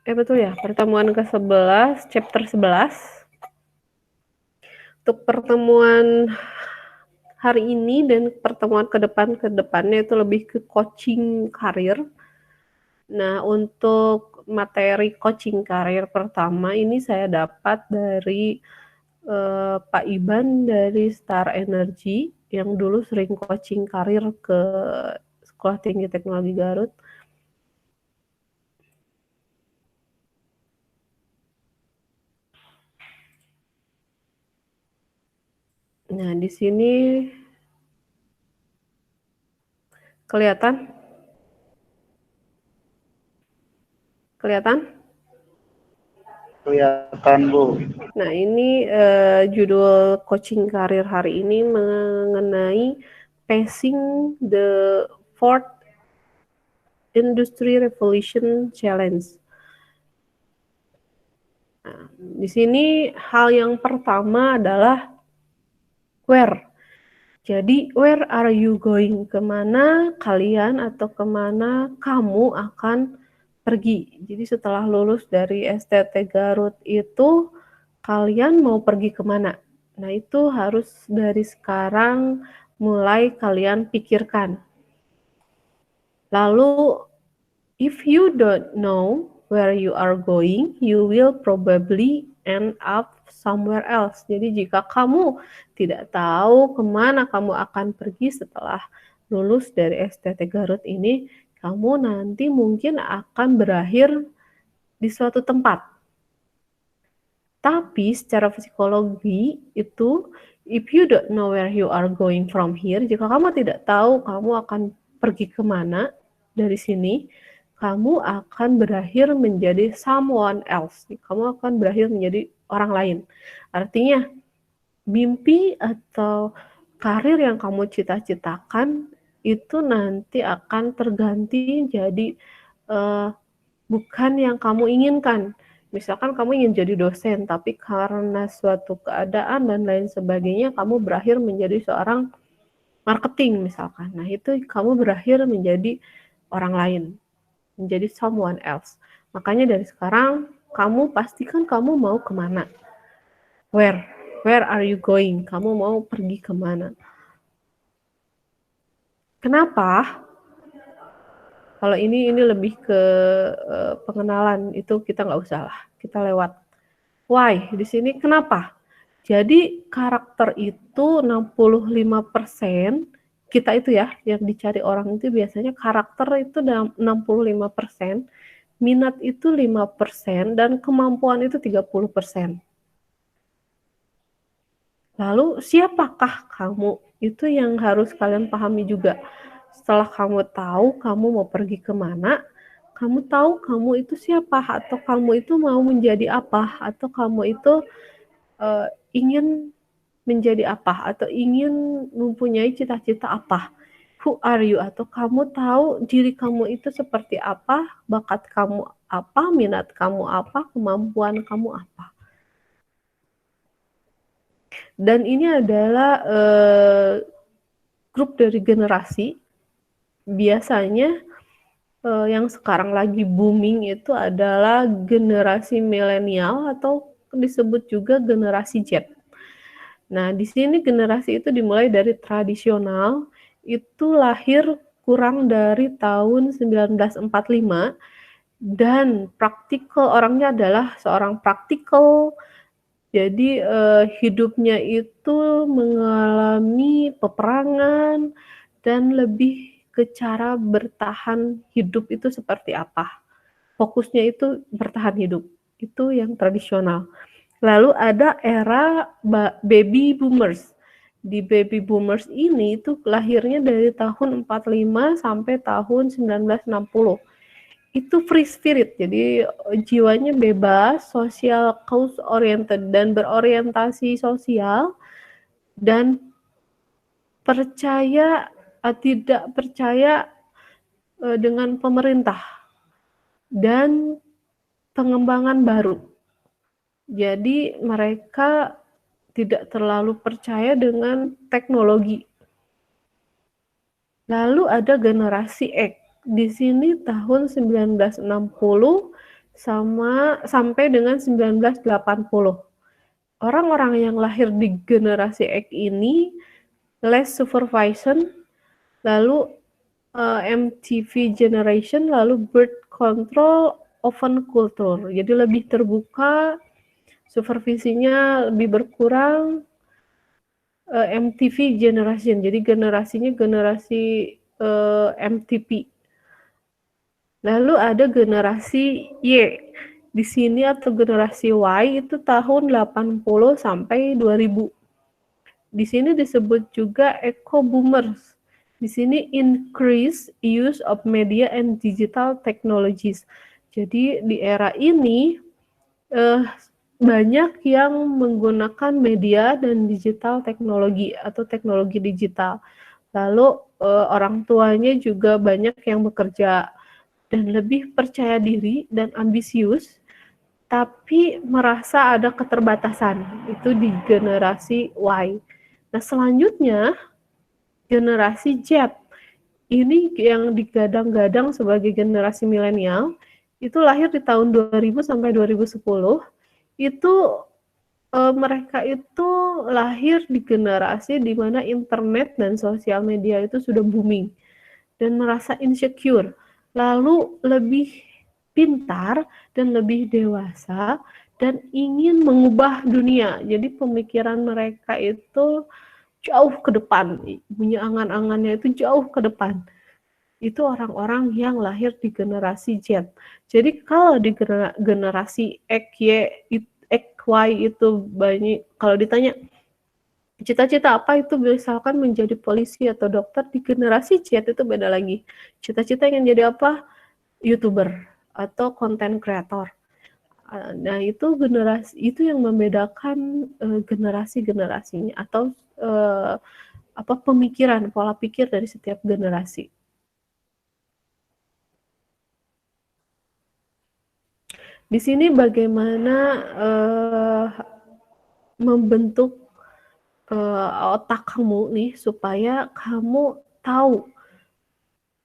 Betul ya, pertemuan ke-11, chapter 11. Untuk pertemuan hari ini dan pertemuan ke depannya itu lebih ke coaching karir. Nah, untuk materi coaching karir pertama ini saya dapat dari Pak Iban dari Star Energy yang dulu sering coaching karir ke Sekolah Tinggi Teknologi Garut. Nah, di sini kelihatan? Kelihatan? Kelihatan, Bu. Nah, ini judul coaching karir hari ini mengenai Facing the Fourth Industry Revolution Challenge. Nah, di sini hal yang pertama adalah where. Jadi, where are you going? Kemana kalian atau kemana kamu akan pergi? Jadi, setelah lulus dari STT Garut itu, kalian mau pergi kemana? Nah, itu harus dari sekarang mulai kalian pikirkan. Lalu, if you don't know where you are going, you will probably end up somewhere else. Jadi jika kamu tidak tahu kemana kamu akan pergi setelah lulus dari STT Garut ini, kamu nanti mungkin akan berakhir di suatu tempat. Tapi secara psikologi itu, if you don't know where you are going from here, jika kamu tidak tahu kamu akan pergi kemana dari sini, kamu akan berakhir menjadi someone else. Kamu akan berakhir menjadi orang lain. Artinya, mimpi atau karir yang kamu cita-citakan itu nanti akan terganti jadi bukan yang kamu inginkan. Misalkan kamu ingin jadi dosen, tapi karena suatu keadaan dan lain sebagainya, kamu berakhir menjadi seorang marketing misalkan. Nah, itu kamu berakhir menjadi orang lain, menjadi someone else. Makanya dari sekarang, kamu pastikan kamu mau kemana. Where are you going? Kamu mau pergi kemana? Kenapa? Kalau ini lebih ke pengenalan, itu kita nggak usah lah, kita lewat. Why? Di sini kenapa? Jadi karakter itu 65%, kita itu ya, yang dicari orang itu biasanya karakter itu 65%, minat itu 5%, dan kemampuan itu 30%. Lalu siapakah kamu? Itu yang harus kalian pahami juga. Setelah kamu tahu kamu mau pergi kemana, kamu tahu kamu itu siapa, atau kamu itu mau menjadi apa, atau kamu itu ingin menjadi apa, atau ingin mempunyai cita-cita apa. Who are you? Atau kamu tahu diri kamu itu seperti apa, bakat kamu apa, minat kamu apa, kemampuan kamu apa. Dan ini adalah grup dari generasi. Biasanya yang sekarang lagi booming itu adalah generasi milenial atau disebut juga generasi Z. Nah, di sini generasi itu dimulai dari tradisional, itu lahir kurang dari tahun 1945, dan praktikal, orangnya adalah seorang praktikal. Jadi hidupnya itu mengalami peperangan dan lebih ke cara bertahan hidup itu seperti apa. Fokusnya itu bertahan hidup. Itu yang tradisional. Lalu ada era baby boomers. Di baby boomers ini itu lahirnya dari tahun 45 sampai tahun 1960. Itu free spirit, jadi jiwanya bebas, social cause oriented, dan berorientasi sosial, dan percaya tidak percaya dengan pemerintah dan pengembangan baru. Jadi mereka tidak terlalu percaya dengan teknologi. Lalu ada generasi X. Di sini tahun 1960 sampai dengan 1980. Orang-orang yang lahir di generasi X ini less supervision, lalu MTV generation, lalu birth control, open culture. Jadi lebih terbuka, supervisinya lebih berkurang. MTV generation, jadi generasinya generasi MTV. Lalu ada generasi Y. Di sini atau generasi Y itu tahun 80 sampai 2000. Di sini disebut juga eco boomers. Di sini increase use of media and digital technologies. Jadi di era ini banyak yang menggunakan media dan digital teknologi atau teknologi digital. Lalu orang tuanya juga banyak yang bekerja dan lebih percaya diri dan ambisius, tapi merasa ada keterbatasan. Itu di generasi Y. Nah, selanjutnya generasi Z. Ini yang digadang-gadang sebagai generasi milenial, itu lahir di tahun 2000 sampai 2010. Itu mereka itu lahir di generasi di mana internet dan sosial media itu sudah booming dan merasa insecure, lalu lebih pintar dan lebih dewasa dan ingin mengubah dunia. Jadi pemikiran mereka itu jauh ke depan, punya angan-angannya itu jauh ke depan. Itu orang-orang yang lahir di generasi Z. Jadi kalau di generasi X, Y itu banyak, kalau ditanya cita-cita apa itu, misalkan menjadi polisi atau dokter, di generasi Z itu beda lagi. Cita-cita ingin jadi apa? YouTuber atau content creator. Nah, itu generasi itu yang membedakan generasi-generasinya atau pemikiran, pola pikir dari setiap generasi. Di sini bagaimana membentuk otak kamu nih supaya kamu tahu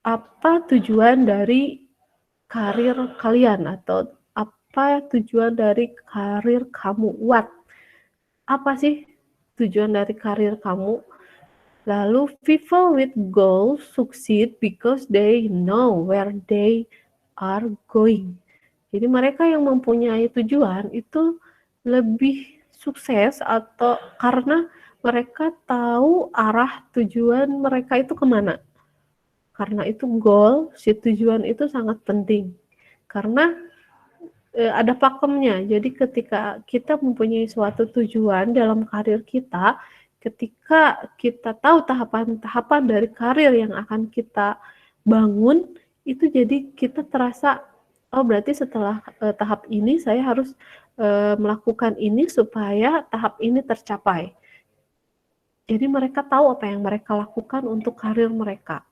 apa tujuan dari karir kalian atau apa tujuan dari karir kamu. Apa sih tujuan dari karir kamu? Lalu people with goals succeed because they know where they are going. Jadi mereka yang mempunyai tujuan itu lebih sukses atau karena mereka tahu arah tujuan mereka itu kemana. Karena itu goal, si tujuan itu sangat penting. Karena ada pakemnya. Jadi ketika kita mempunyai suatu tujuan dalam karir kita, ketika kita tahu tahapan-tahapan dari karir yang akan kita bangun, itu jadi kita terasa, oh berarti setelah tahap ini saya harus melakukan ini supaya tahap ini tercapai. Jadi mereka tahu apa yang mereka lakukan untuk karir mereka.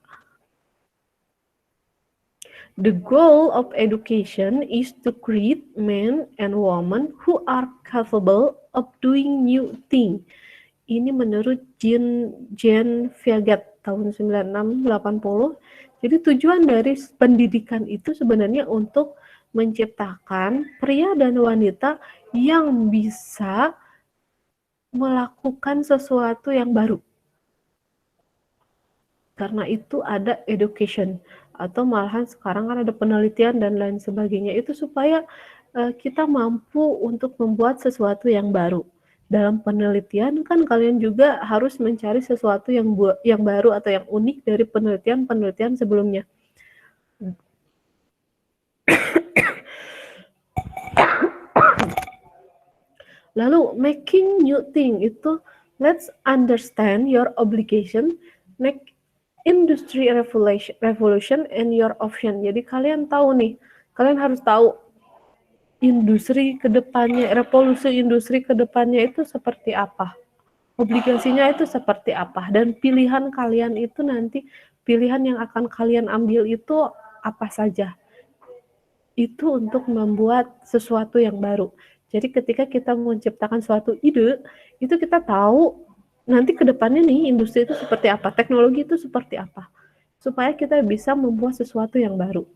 The goal of education is to create men and women who are capable of doing new things. Ini menurut Jean Piaget tahun 96-80. Jadi tujuan dari pendidikan itu sebenarnya untuk menciptakan pria dan wanita yang bisa melakukan sesuatu yang baru. Karena itu ada education, atau malahan sekarang kan ada penelitian dan lain sebagainya, itu supaya kita mampu untuk membuat sesuatu yang baru. Dalam penelitian kan kalian juga harus mencari sesuatu yang baru atau yang unik dari penelitian sebelumnya. Lalu making new thing itu, let's understand your obligation, make industry revolution and your option. Jadi kalian tahu nih, kalian harus tahu industri kedepannya, revolusi industri kedepannya itu seperti apa, obligasinya itu seperti apa, dan pilihan kalian itu nanti, pilihan yang akan kalian ambil itu apa saja. Itu untuk membuat sesuatu yang baru. Jadi ketika kita menciptakan suatu ide, itu kita tahu nanti ke depannya nih industri itu seperti apa, teknologi itu seperti apa. supaya kita bisa membuat sesuatu yang baru.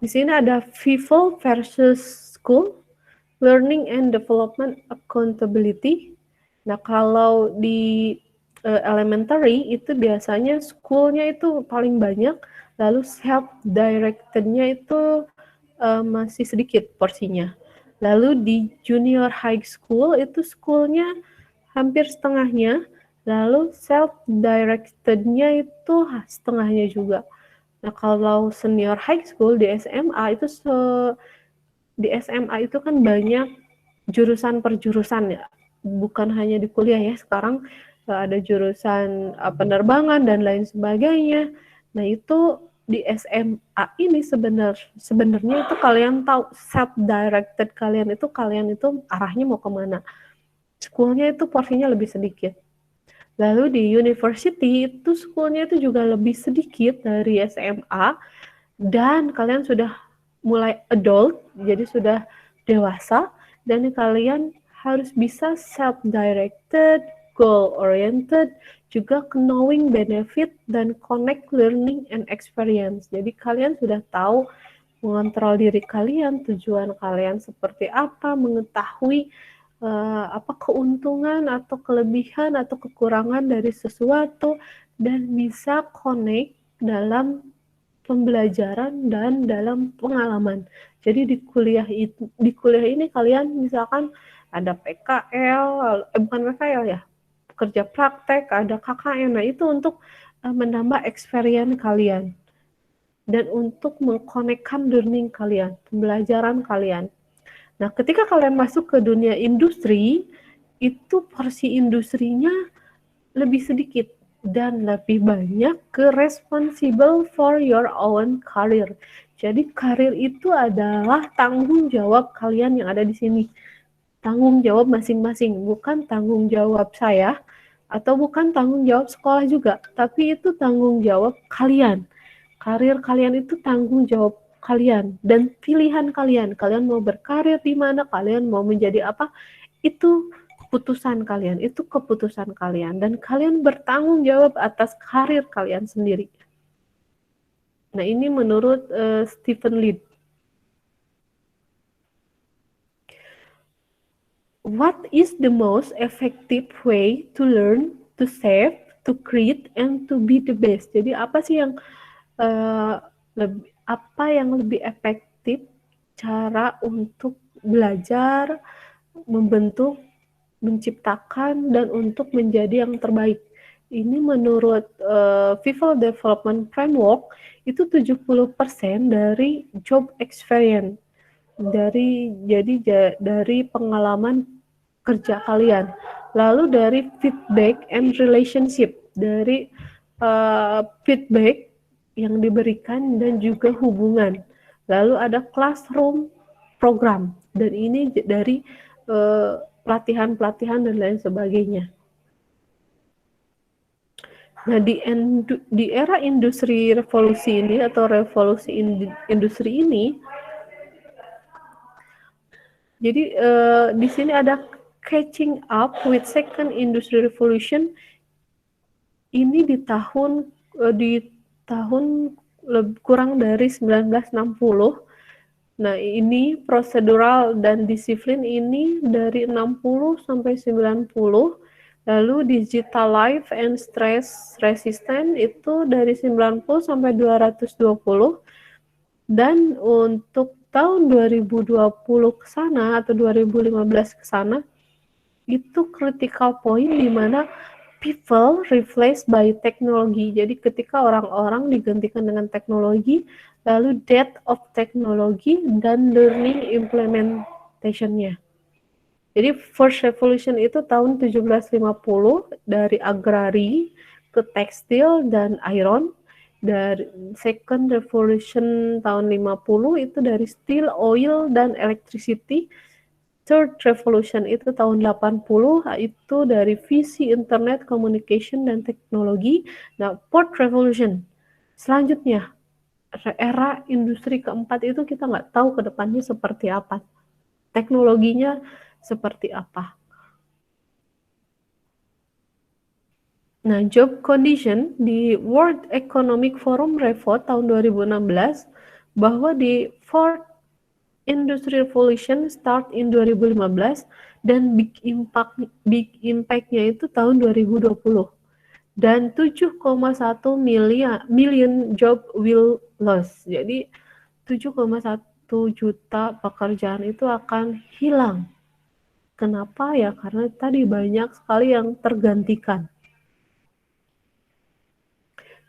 Di sini ada people versus school, learning and development accountability. Nah, kalau di elementary itu biasanya schoolnya itu paling banyak, lalu self-directednya itu masih sedikit porsinya. Lalu di junior high school itu schoolnya hampir setengahnya, lalu self-directednya itu setengahnya juga. Nah, kalau senior high school di SMA itu di SMA itu kan banyak jurusan per jurusan ya, bukan hanya di kuliah ya. Sekarang ada jurusan penerbangan dan lain sebagainya. Nah, itu di SMA ini sebenarnya itu kalian tahu self directed kalian itu arahnya mau kemana. Schoolnya itu porsinya lebih sedikit. Lalu di university itu schoolnya itu juga lebih sedikit dari SMA, dan kalian sudah mulai adult, jadi sudah dewasa, dan kalian harus bisa self-directed, goal-oriented, juga knowing benefit, dan connect learning and experience. Jadi kalian sudah tahu mengontrol diri kalian, tujuan kalian seperti apa, mengetahui apa keuntungan atau kelebihan atau kekurangan dari sesuatu, dan bisa connect dalam pembelajaran dan dalam pengalaman. Jadi di kuliah ini kalian misalkan ada PKL, bukan PKL ya, kerja praktek, ada KKN. Nah, itu untuk menambah experience kalian dan untuk mengkonekkan learning kalian, pembelajaran kalian. Nah, ketika kalian masuk ke dunia industri, itu porsi industrinya lebih sedikit dan lebih banyak ke responsible for your own career. Jadi karir itu adalah tanggung jawab kalian yang ada di sini. Tanggung jawab masing-masing, bukan tanggung jawab saya atau bukan tanggung jawab sekolah juga, tapi itu tanggung jawab kalian. Karir kalian itu tanggung jawab kalian dan pilihan kalian. Kalian mau berkarir di mana, kalian mau menjadi apa, itu keputusan kalian, itu keputusan kalian, dan kalian bertanggung jawab atas karir kalian sendiri. Nah, ini menurut Stephen Lied. What is the most effective way to learn, to save, to create, and to be the best? Jadi apa sih yang lebih efektif cara untuk belajar, membentuk, menciptakan, dan untuk menjadi yang terbaik? Ini menurut People Development Framework itu 70% dari job experience, dari pengalaman kerja kalian. Lalu dari feedback and relationship, dari feedback yang diberikan dan juga hubungan. Lalu ada classroom program, dan ini dari pelatihan-pelatihan dan lain sebagainya. Nah, di era industri revolusi ini atau revolusi industri ini, jadi di sini ada catching up with second industry revolution. Ini di tahun kurang dari 1960. Nah, ini prosedural dan disiplin ini dari 60 sampai 90. Lalu digital life and stress resistant itu dari 90 sampai 220. Dan untuk tahun 2020 ke sana atau 2015 ke sana, itu critical point di mana people replaced by technology. Jadi ketika orang-orang digantikan dengan teknologi, lalu death of technology dan learning implementation-nya. Jadi first revolution itu tahun 1750 dari agrari ke tekstil dan iron. Dari second revolution tahun 50 itu dari steel, oil, dan electricity. Third revolution itu tahun 80, itu dari visi, internet, communication, dan teknologi. Nah, fourth revolution selanjutnya, era industri keempat itu kita nggak tahu ke depannya seperti apa, teknologinya seperti apa. Nah, job condition di World Economic Forum report tahun 2016 bahwa di Fourth Industrial Revolution start in 2015 dan big impact-nya itu tahun 2020 dan 7,1 million job will loss. Jadi 7,1 juta pekerjaan itu akan hilang. Kenapa ya? Karena tadi banyak sekali yang tergantikan.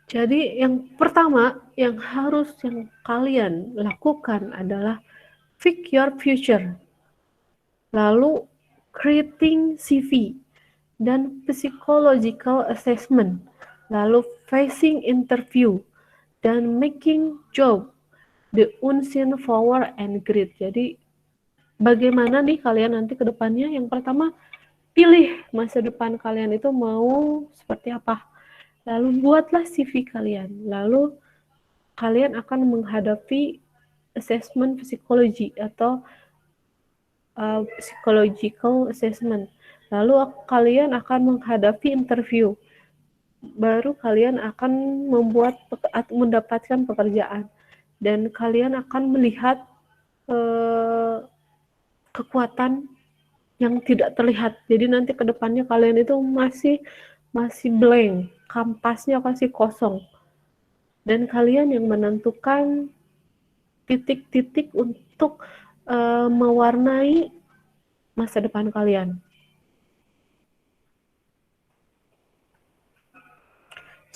Jadi yang pertama yang harus yang kalian lakukan adalah pick your future. Lalu creating CV dan psychological assessment. Lalu facing interview dan making job the unseen forward and grit. Jadi bagaimana nih kalian nanti ke depannya? Yang pertama, pilih masa depan kalian itu mau seperti apa. Lalu buatlah CV kalian. Lalu kalian akan menghadapi assessment psikologi atau psychological assessment. Lalu kalian akan menghadapi interview. Baru kalian akan mendapatkan pekerjaan. Dan kalian akan melihat kekuatan yang tidak terlihat. Jadi nanti ke depannya kalian itu masih blank, kampasnya masih kosong. Dan kalian yang menentukan titik-titik untuk mewarnai masa depan kalian.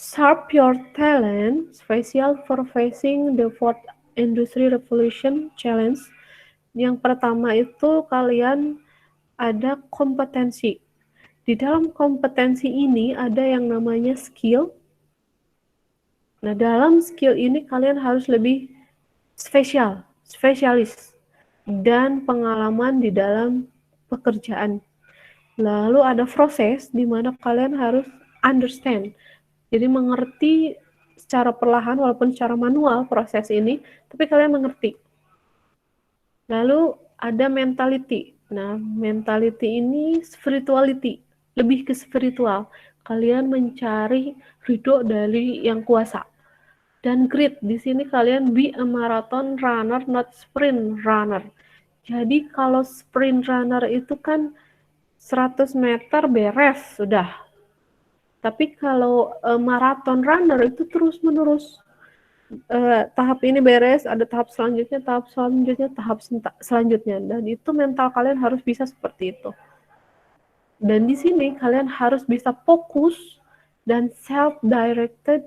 Sharp your talent, special for facing the fourth industry revolution challenge. Yang pertama itu kalian ada kompetensi. Di dalam kompetensi ini ada yang namanya skill. Nah, dalam skill ini kalian harus lebih spesialis dan pengalaman di dalam pekerjaan. Lalu ada proses di mana kalian harus understand. Jadi mengerti secara perlahan walaupun secara manual proses ini, tapi kalian mengerti. Lalu ada mentality. Nah, mentality ini spirituality, lebih ke spiritual. Kalian mencari ridho dari yang kuasa. Dan grit, di sini kalian be a marathon runner, not sprint runner. Jadi kalau sprint runner itu kan 100 meter beres, sudah. Tapi kalau marathon runner itu terus-menerus. Tahap ini beres, ada tahap selanjutnya, tahap selanjutnya. Dan itu mental kalian harus bisa seperti itu. Dan di sini kalian harus bisa fokus dan self-directed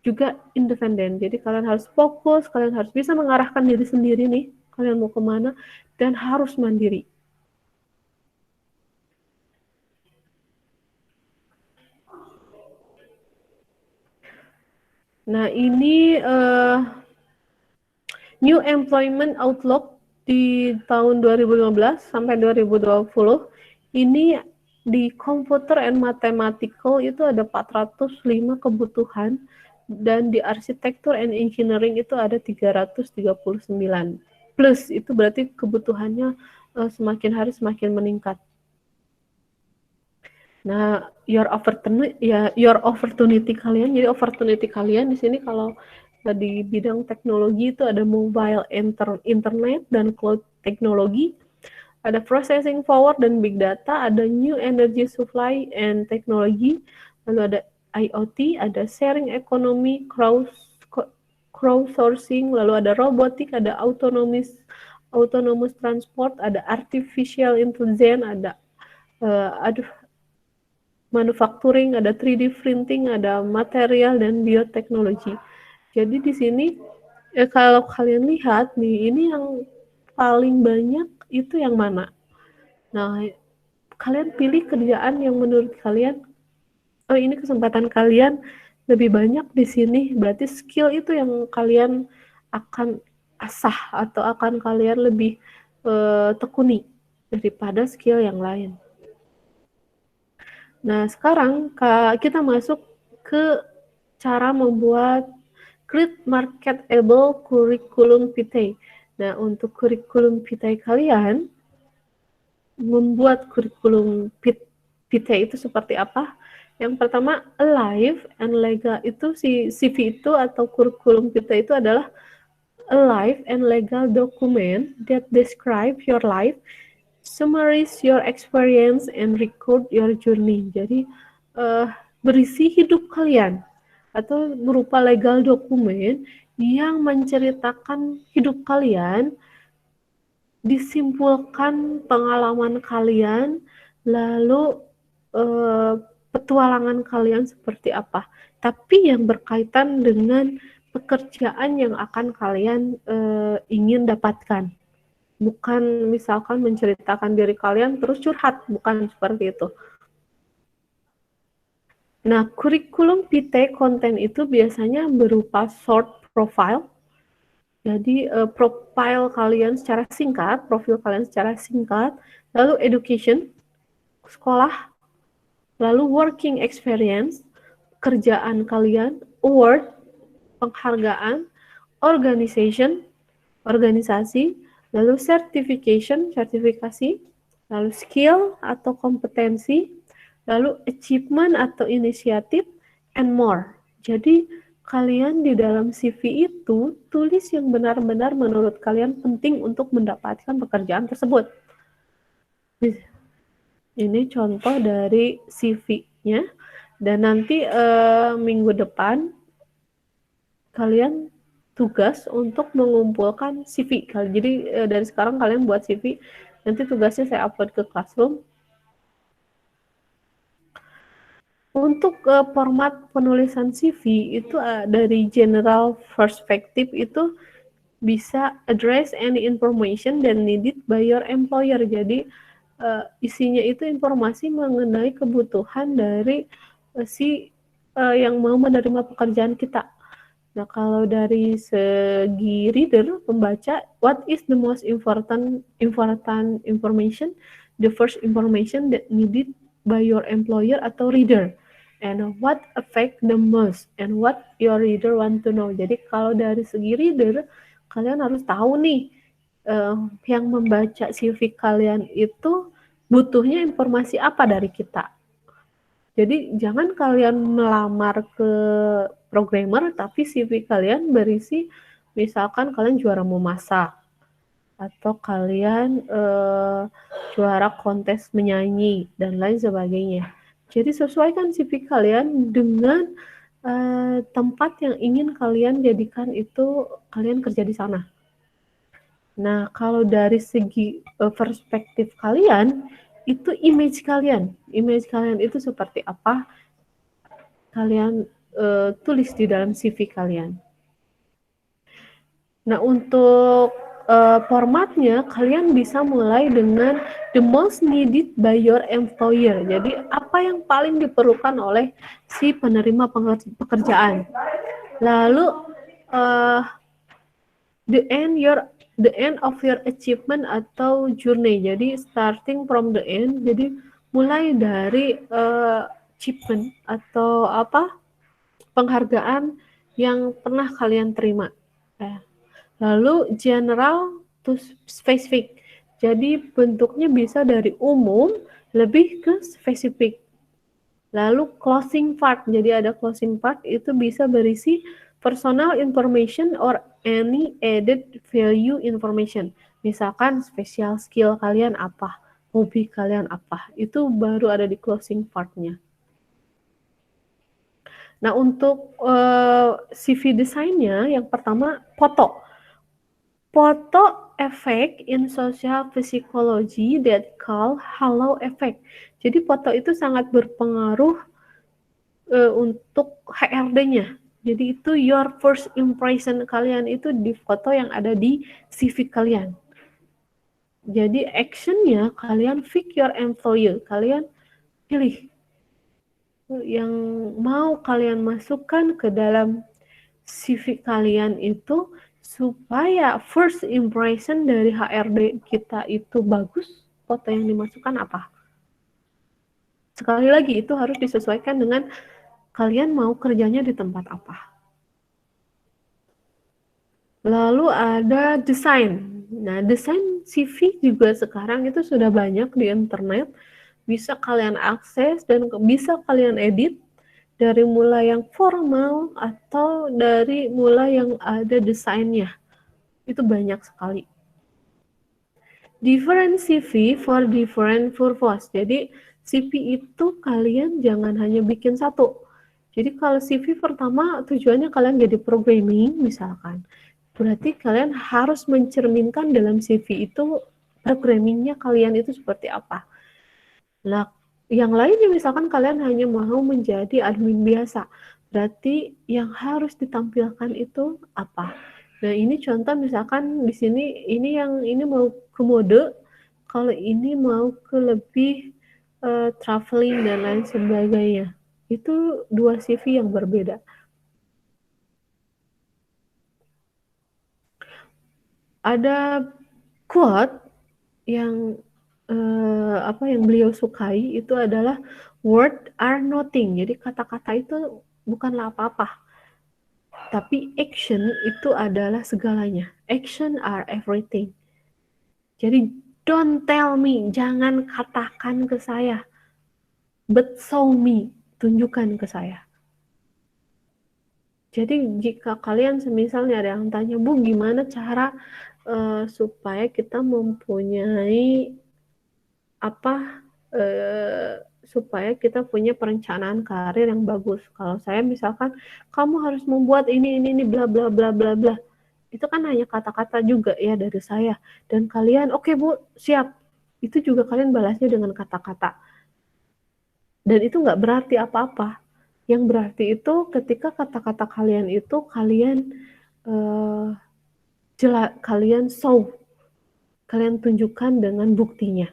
juga independen. Jadi kalian harus fokus, kalian harus bisa mengarahkan diri sendiri nih, kalian mau kemana, dan harus mandiri. Nah ini New Employment Outlook di tahun 2015 sampai 2020, ini di Computer and Mathematical itu ada 405 kebutuhan, dan di Architecture and Engineering itu ada 339. Plus itu berarti kebutuhannya semakin hari semakin meningkat. Nah, your opportunity kalian, jadi opportunity kalian di sini kalau di bidang teknologi itu ada mobile internet dan cloud teknologi, ada processing power dan big data, ada new energy supply and technology, lalu ada IoT, ada sharing economy, crowdsourcing, lalu ada robotik, ada autonomous transport, ada artificial intelligence, ada manufacturing, ada 3D printing, ada material dan bioteknologi. Jadi di sini kalau kalian lihat nih, ini yang paling banyak itu yang mana? Nah, kalian pilih kerjaan yang menurut kalian, oh ini kesempatan kalian lebih banyak di sini. Berarti skill itu yang kalian akan asah atau akan kalian lebih tekuni daripada skill yang lain. Nah, sekarang kita masuk ke cara membuat Create Marketable Curriculum Vitae. Nah, untuk Curriculum Vitae kalian, membuat Curriculum Vitae itu seperti apa? Yang pertama, alive and legal itu si CV itu atau kurikulum kita itu adalah a live and legal document that describe your life, summarize your experience, and record your journey. Jadi uh, berisi hidup kalian atau berupa legal dokumen yang menceritakan hidup kalian, disimpulkan pengalaman kalian, lalu petualangan kalian seperti apa. Tapi yang berkaitan dengan pekerjaan yang akan kalian ingin dapatkan. Bukan misalkan menceritakan diri kalian terus curhat, bukan seperti itu. Nah, kurikulum PT konten itu biasanya berupa short profile. Jadi profil kalian secara singkat, lalu education, sekolah, lalu working experience, kerjaan kalian, award, penghargaan, organization, organisasi, lalu certification, sertifikasi, lalu skill atau kompetensi, lalu achievement atau inisiatif, and more. Jadi kalian di dalam CV itu tulis yang benar-benar menurut kalian penting untuk mendapatkan pekerjaan tersebut. Ini contoh dari CV-nya, dan nanti minggu depan kalian tugas untuk mengumpulkan CV. Jadi dari sekarang kalian buat CV, nanti tugasnya saya upload ke Classroom. Untuk format penulisan CV itu dari general perspective itu bisa address any information that needed by your employer. Jadi isinya itu informasi mengenai kebutuhan dari si yang mau menerima pekerjaan kita. Nah, kalau dari segi reader, pembaca, what is the most important information? The first information that needed by your employer atau reader. And what affect the most? And what your reader want to know. Jadi kalau dari segi reader, kalian harus tahu nih, yang membaca CV kalian itu butuhnya informasi apa dari kita. Jadi jangan kalian melamar ke programmer tapi CV kalian berisi misalkan kalian juara memasak atau kalian juara kontes menyanyi dan lain sebagainya. Jadi sesuaikan CV kalian dengan tempat yang ingin kalian jadikan itu kalian kerja di sana. Nah, kalau dari segi perspektif kalian, itu image kalian itu seperti apa, kalian tulis di dalam CV kalian. Nah, untuk formatnya kalian bisa mulai dengan the most needed by your employer. Jadi apa yang paling diperlukan oleh si penerima pekerjaan. Lalu the end of your achievement atau journey. Jadi starting from the end. Jadi mulai dari achievement atau penghargaan yang pernah kalian terima. Lalu general to specific. Jadi bentuknya bisa dari umum lebih ke spesifik. Lalu closing part. Jadi ada closing part itu bisa berisi personal information or any added value information. Misalkan special skill kalian apa, hobi kalian apa. Itu baru ada di closing part-nya. Nah, untuk CV desainnya yang pertama foto. Foto effect in social psychology that call halo effect. Jadi foto itu sangat berpengaruh untuk HRD-nya. Jadi itu your first impression kalian itu di foto yang ada di CV kalian. Jadi actionnya kalian pick your employer, kalian pilih yang mau kalian masukkan ke dalam CV kalian itu supaya first impression dari HRD kita itu bagus. Foto yang dimasukkan apa? Sekali lagi itu harus disesuaikan dengan kalian mau kerjanya di tempat apa. Lalu ada desain. Nah, desain CV juga sekarang itu sudah banyak di internet. bisa kalian akses dan bisa kalian edit dari mulai yang formal atau dari mulai yang ada desainnya. Itu banyak sekali. Different CV for different purpose. Jadi CV itu kalian jangan hanya bikin satu. Jadi kalau CV pertama tujuannya kalian jadi programming misalkan. Berarti kalian harus mencerminkan dalam CV itu programmingnya kalian itu seperti apa. Nah, yang lainnya misalkan kalian hanya mau menjadi admin biasa, berarti yang harus ditampilkan itu apa? Nah, ini contoh misalkan di sini ini mau ke mode, kalau ini mau ke lebih traveling dan lain sebagainya. Itu dua CV yang berbeda. Ada quote yang yang beliau sukai itu adalah word are nothing. Jadi kata-kata itu bukanlah apa-apa, tapi action itu adalah segalanya. Action are everything. Jadi don't tell me, jangan katakan ke saya, but show me, tunjukkan ke saya. Jadi jika kalian semisalnya ada yang tanya, Bu, gimana cara supaya kita mempunyai supaya kita punya perencanaan karir yang bagus. Kalau saya misalkan kamu harus membuat ini bla bla bla bla bla. Itu kan hanya kata-kata juga ya dari saya. Dan kalian oke, Bu, siap. Itu juga kalian balasnya dengan kata-kata. Dan itu nggak berarti apa-apa. Yang berarti itu ketika kata-kata kalian itu kalian show, kalian tunjukkan dengan buktinya.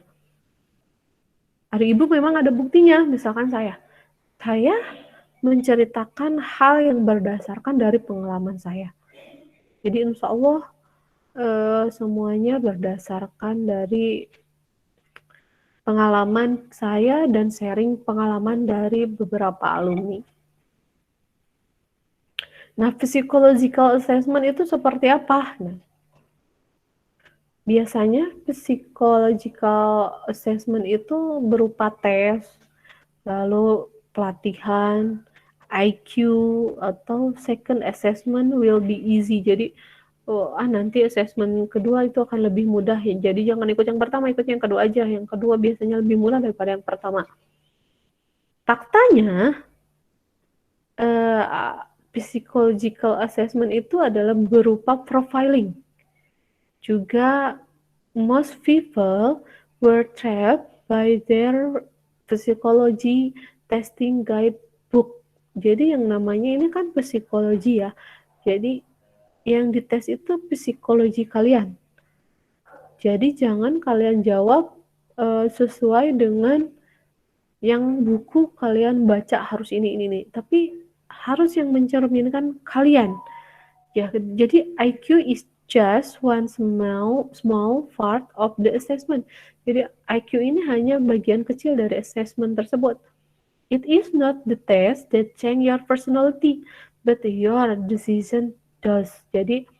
Ada ibu memang ada buktinya, misalkan saya menceritakan hal yang berdasarkan dari pengalaman saya. Jadi insya Allah semuanya berdasarkan dari pengalaman saya dan sharing pengalaman dari beberapa alumni. Nah, psychological assessment itu seperti apa? Nah, biasanya psychological assessment itu berupa tes, lalu pelatihan, IQ, atau second assessment will be easy. Jadi nanti assessment kedua itu akan lebih mudah ya. Jadi jangan ikut yang pertama, ikut yang kedua aja. Yang kedua biasanya lebih mudah daripada yang pertama. Faktanya psychological assessment itu adalah berupa profiling. Juga most people were trapped by their psychology testing guide book. Jadi yang namanya ini kan psikologi ya. Jadi yang dites itu psikologi kalian. Jadi jangan kalian jawab sesuai dengan yang buku kalian baca harus ini, tapi harus yang mencerminkan kalian. Ya, jadi IQ is just one small part of the assessment. Jadi IQ ini hanya bagian kecil dari assessment tersebut. It is not the test that change your personality, but your decision does. Jadi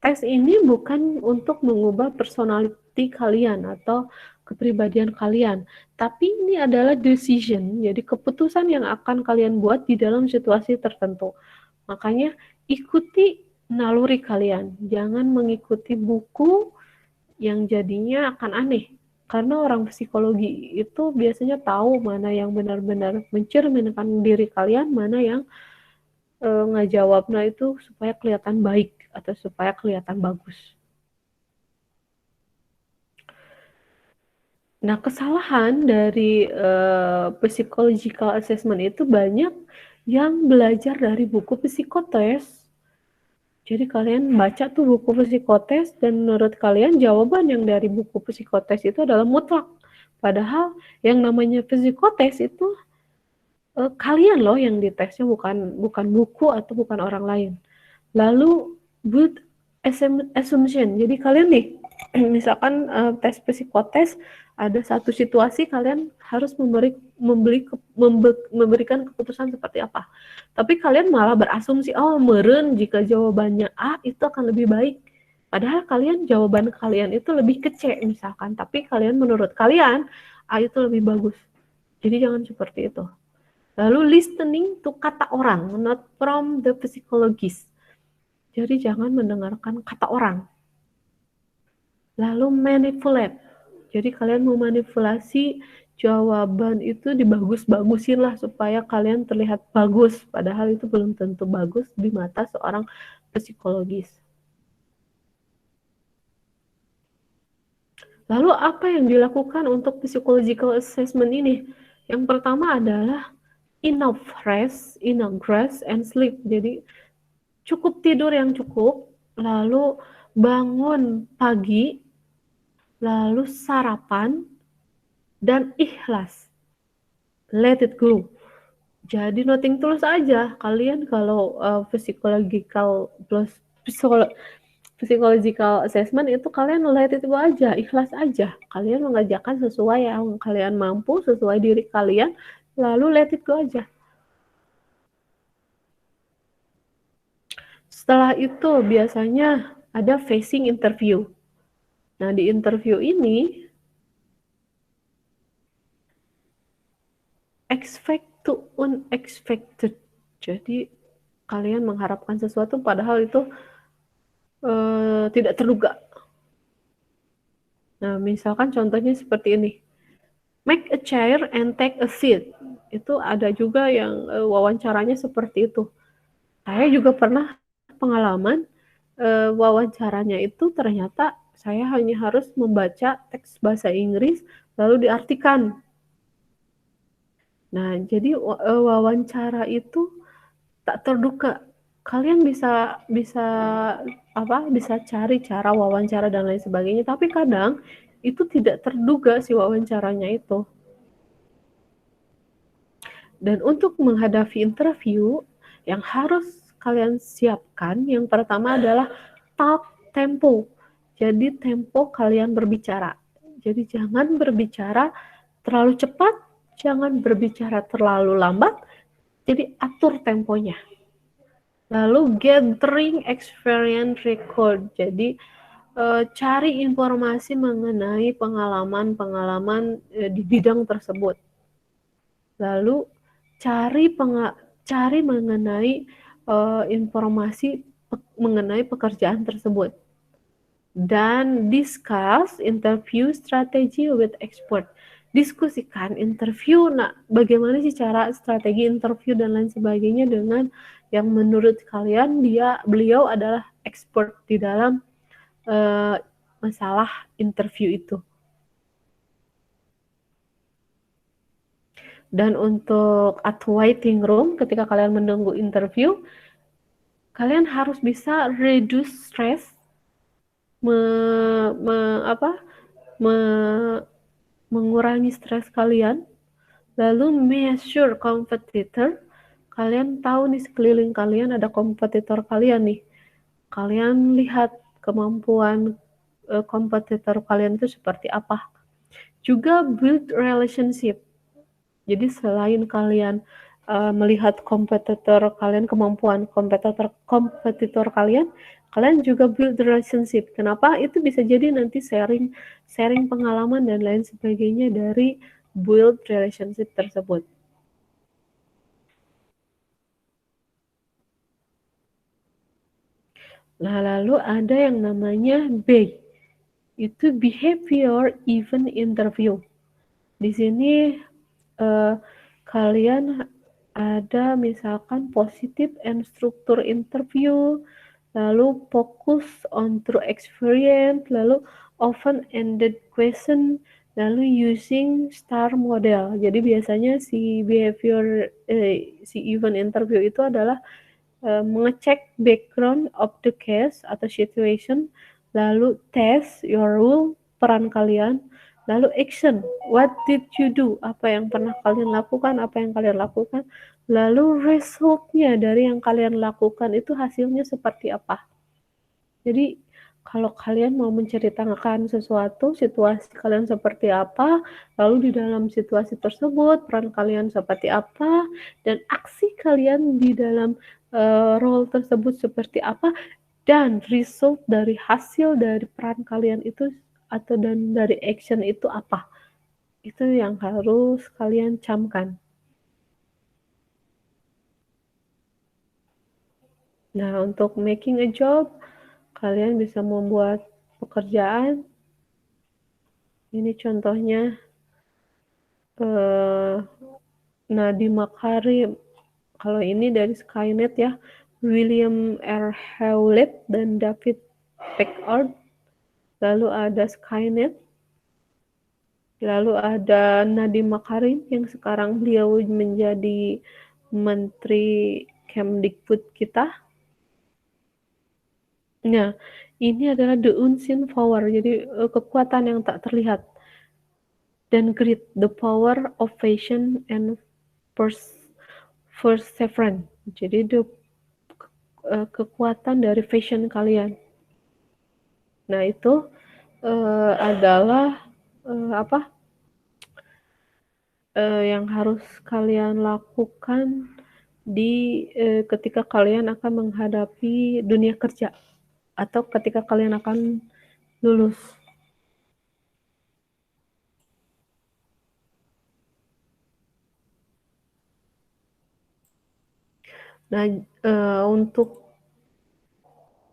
tes ini bukan untuk mengubah personality kalian atau kepribadian kalian, tapi ini adalah decision, jadi keputusan yang akan kalian buat di dalam situasi tertentu. Makanya ikuti naluri kalian, jangan mengikuti buku yang jadinya akan aneh. Karena orang psikologi itu biasanya tahu mana yang benar-benar mencerminkan diri kalian, mana yang ngejawabnya itu supaya kelihatan baik atau supaya kelihatan bagus. Nah, kesalahan dari psychological assessment itu banyak yang belajar dari buku psikotes. Jadi kalian baca tuh buku psikotes dan menurut kalian jawaban yang dari buku psikotes itu adalah mutlak. Padahal yang namanya psikotes itu kalian loh yang ditesnya, bukan buku atau bukan orang lain. Lalu build assumption. Jadi kalian nih misalkan tes psikotes ada satu situasi kalian harus memberikan keputusan seperti apa. Tapi kalian malah berasumsi meren jika jawabannya A itu akan lebih baik. Padahal jawaban kalian itu lebih kecil misalkan, tapi menurut kalian A itu lebih bagus. Jadi jangan seperti itu. Lalu listening to kata orang, not from the psychologist. Jadi jangan mendengarkan kata orang. Lalu manipulate. Jadi kalian memanipulasi jawaban itu dibagus-bagusin lah supaya kalian terlihat bagus. Padahal itu belum tentu bagus di mata seorang psikologis. Lalu apa yang dilakukan untuk psychological assessment ini? Yang pertama adalah enough rest, enough rest and sleep. Jadi cukup tidur yang cukup, lalu bangun pagi, lalu sarapan, dan ikhlas. Let it go. Jadi nothing tulus aja. Kalian kalau psychological plus psychological assessment itu kalian let it go aja, ikhlas aja. Kalian mengerjakan sesuai yang kalian mampu, sesuai diri kalian, lalu let it go aja. Setelah itu biasanya ada facing interview. Nah, di interview ini expect to unexpected. Jadi kalian mengharapkan sesuatu padahal itu tidak terduga. Nah, misalkan contohnya seperti ini. Make a chair and take a seat. Itu ada juga yang wawancaranya seperti itu. Saya juga pernah pengalaman wawancaranya itu ternyata saya hanya harus membaca teks bahasa Inggris lalu diartikan. Nah, jadi wawancara itu tak terduga. Kalian bisa bisa bisa cari cara wawancara dan lain sebagainya, tapi kadang itu tidak terduga si wawancaranya itu. Dan untuk menghadapi interview yang harus kalian siapkan, yang pertama adalah talk tempo. Jadi tempo kalian berbicara. Jadi jangan berbicara terlalu cepat, jangan berbicara terlalu lambat. Jadi atur temponya. Lalu gathering experience record. Jadi cari informasi mengenai pengalaman-pengalaman di bidang tersebut. Lalu cari mengenai informasi mengenai pekerjaan tersebut. Dan discuss interview strategy with expert. Diskusikan interview, nah bagaimana sih cara strategi interview dan lain sebagainya dengan yang menurut kalian beliau adalah expert di dalam masalah interview itu. Dan untuk at waiting room, ketika kalian menunggu interview, kalian harus bisa reduce stress, mengurangi stres kalian, lalu measure competitor. Kalian tahu nih sekeliling kalian ada kompetitor kalian nih. Kalian lihat kemampuan kompetitor kalian itu seperti apa. Juga build relationship. Jadi selain kalian melihat kompetitor kalian, kemampuan kompetitor kalian, kalian juga build relationship. Kenapa? Itu bisa jadi nanti sharing pengalaman dan lain sebagainya dari build relationship tersebut. Nah, lalu ada yang namanya B. Itu behavior event interview. Di sini kalian ada misalkan positive and structure interview, lalu fokus on true experience, lalu open-ended question, lalu using star model. Jadi biasanya si event interview itu adalah mengecek background of the case atau situation, lalu test your role, peran kalian, lalu action, what did you do, apa yang pernah kalian lakukan, lalu resultnya dari yang kalian lakukan itu hasilnya seperti apa. Jadi kalau kalian mau menceritakan sesuatu, situasi kalian seperti apa, lalu di dalam situasi tersebut peran kalian seperti apa, dan aksi kalian di dalam role tersebut seperti apa, dan result dari hasil dari peran kalian itu atau dan dari action itu apa. Itu yang harus kalian camkan. Nah, untuk making a job, kalian bisa membuat pekerjaan, ini contohnya, eee, Nadiem Makarim, kalau ini dari Skynet ya, William R. Hewlett dan David Packard, lalu ada Skynet, lalu ada Nadiem Makarim yang sekarang beliau menjadi Menteri Kemdikbud kita. Nah, ini adalah the unseen power, jadi, kekuatan yang tak terlihat, dan greed, the power of passion and pers perseverance. Jadi kekuatan dari passion kalian. Nah itu, adalah, apa, yang harus kalian lakukan ketika kalian akan menghadapi dunia kerja atau ketika kalian akan lulus. Nah, untuk